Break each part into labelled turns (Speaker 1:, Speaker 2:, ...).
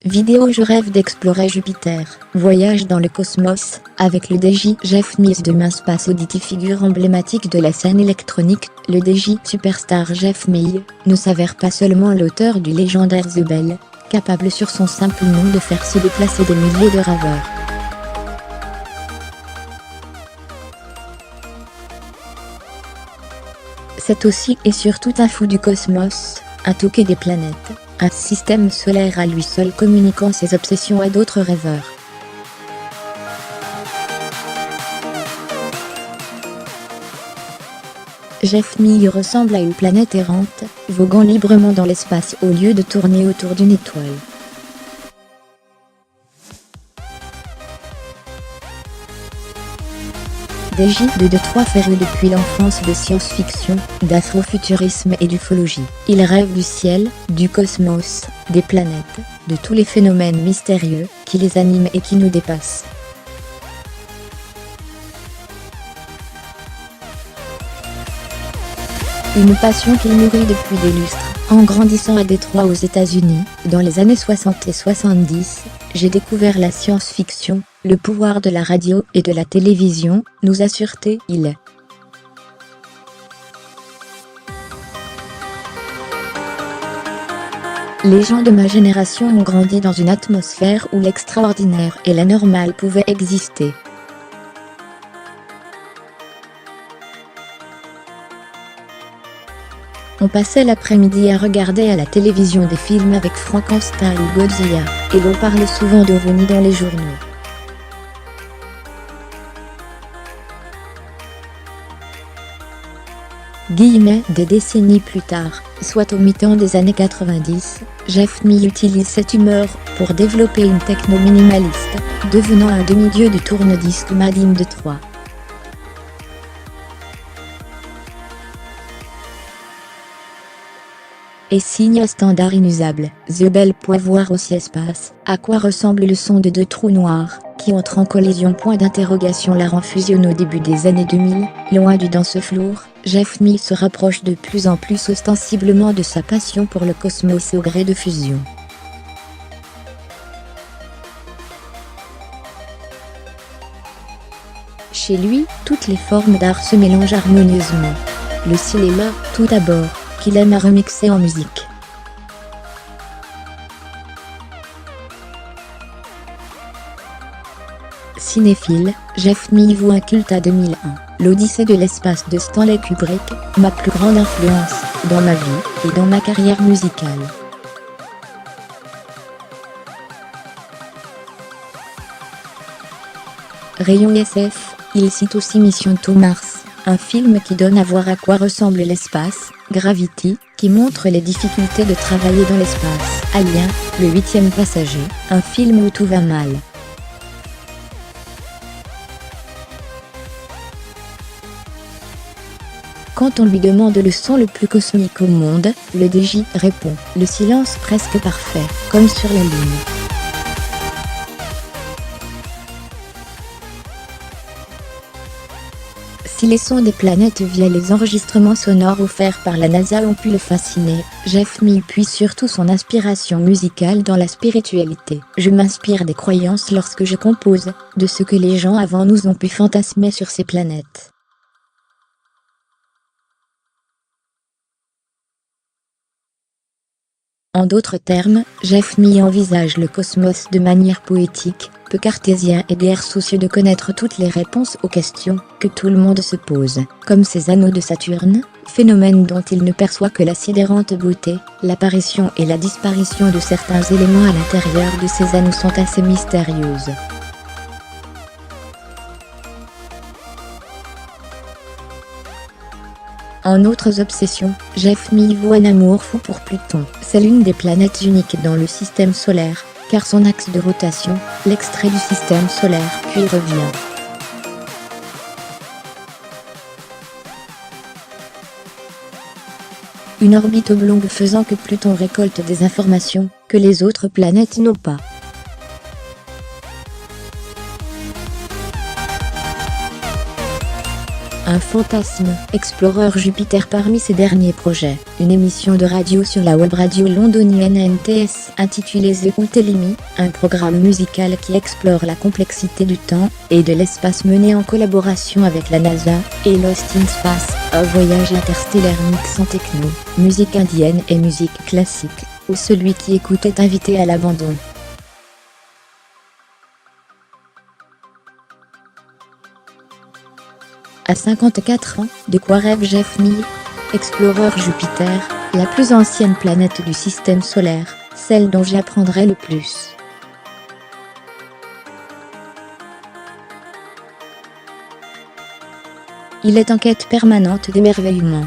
Speaker 1: Vidéo Je rêve d'explorer Jupiter. Voyage dans le cosmos, avec le DJ Jeff Mills de Mindspace Oddity, figure emblématique de la scène électronique. Le DJ superstar Jeff Mills ne s'avère pas seulement l'auteur du légendaire The Bell, capable sur son simple nom de faire se déplacer des milliers de raveurs. C'est aussi et surtout un fou du cosmos, un touquet des planètes, un système solaire à lui seul communiquant ses obsessions à d'autres rêveurs. Jeff Mills ressemble à une planète errante, voguant librement dans l'espace au lieu de tourner autour d'une étoile. DJ de Détroit, féru depuis l'enfance de science-fiction, d'afrofuturisme et d'ufologie. Il rêve du ciel, du cosmos, des planètes, de tous les phénomènes mystérieux qui les animent et qui nous dépassent. Une passion qu'il nourrit depuis des lustres. En grandissant à Détroit aux États-Unis, dans les années 60 et 70, j'ai découvert la science-fiction, le pouvoir de la radio et de la télévision, nous assure-t-il. Les gens de ma génération ont grandi dans une atmosphère où l'extraordinaire et l'anormal pouvaient exister. On passait l'après-midi à regarder à la télévision des films avec Frankenstein ou Godzilla, et l'on parlait souvent d'ovnis dans les journaux. Des décennies plus tard, soit au mi-temps des années 90, Jeff Mills utilise cette humeur pour développer une techno minimaliste, devenant un demi-dieu du tourne-disque Made in Detroit. Et signe un standard inusable, The Bell. Voir aussi espace, à quoi ressemble le son de deux trous noirs, qui entrent en collision. Point d'interrogation. La rend fusionne au début des années 2000, loin du dansefloor, Jeff Mills se rapproche de plus en plus ostensiblement de sa passion pour le cosmos au gré de fusion. Chez lui, toutes les formes d'art se mélangent harmonieusement. Le cinéma, tout d'abord, qu'il aime à remixer en musique. Cinéphile, Jeff Mills voue un culte à 2001. L'Odyssée de l'espace de Stanley Kubrick, ma plus grande influence, dans ma vie, et dans ma carrière musicale. Rayon SF, il cite aussi Mission to Mars, un film qui donne à voir à quoi ressemble l'espace. Gravity, qui montre les difficultés de travailler dans l'espace. Alien, le 8e passager, un film où tout va mal. Quand on lui demande le son le plus cosmique au monde, le DJ répond « Le silence presque parfait, comme sur la Lune ». Si les sons des planètes via les enregistrements sonores offerts par la NASA ont pu le fasciner, Jeff Mills puise surtout son inspiration musicale dans la spiritualité. Je m'inspire des croyances lorsque je compose, de ce que les gens avant nous ont pu fantasmer sur ces planètes. En d'autres termes, Jeff Mills envisage le cosmos de manière poétique, peu cartésien et guère soucieux de connaître toutes les réponses aux questions que tout le monde se pose, comme ces anneaux de Saturne, phénomène dont il ne perçoit que la sidérante beauté. L'apparition et la disparition de certains éléments à l'intérieur de ces anneaux sont assez mystérieuses. En autres obsessions, Jeff Mills voue un amour fou pour Pluton. C'est l'une des planètes uniques dans le système solaire, car son axe de rotation, l'extrait du système solaire, puis revient. Une orbite oblongue faisant que Pluton récolte des informations que les autres planètes n'ont pas. un fantasme. Explorer Jupiter parmi ses derniers projets. Une émission de radio sur la web radio londonienne NTS intitulée The Ultelimi, un programme musical qui explore la complexité du temps et de l'espace mené en collaboration avec la NASA, et Lost in Space, un voyage interstellaire mixant techno, musique indienne et musique classique, où celui qui écoute est invité à l'abandon. À 54 ans, de quoi rêve Jeff Mills? Explorer Jupiter, la plus ancienne planète du système solaire, celle dont j'apprendrai le plus. Il est en quête permanente d'émerveillement.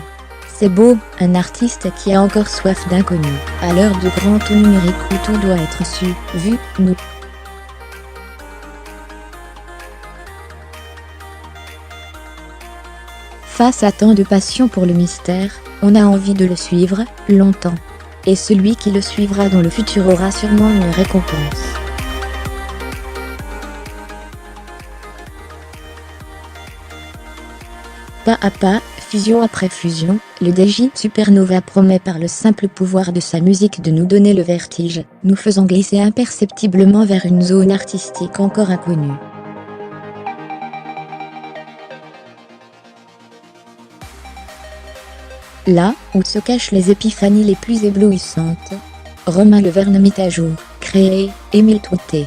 Speaker 1: C'est beau, un artiste qui a encore soif d'inconnu, à l'heure du grand tout numérique où tout doit être su, vu, nous. Face à tant de passion pour le mystère, on a envie de le suivre, longtemps. Et celui qui le suivra dans le futur aura sûrement une récompense. Pas à pas, fusion après fusion, le DJ Supernova promet par le simple pouvoir de sa musique de nous donner le vertige, nous faisant glisser imperceptiblement vers une zone artistique encore inconnue. Là, où se cachent les épiphanies les plus éblouissantes, Romain Leverne mit à jour, créé, Émile Touté.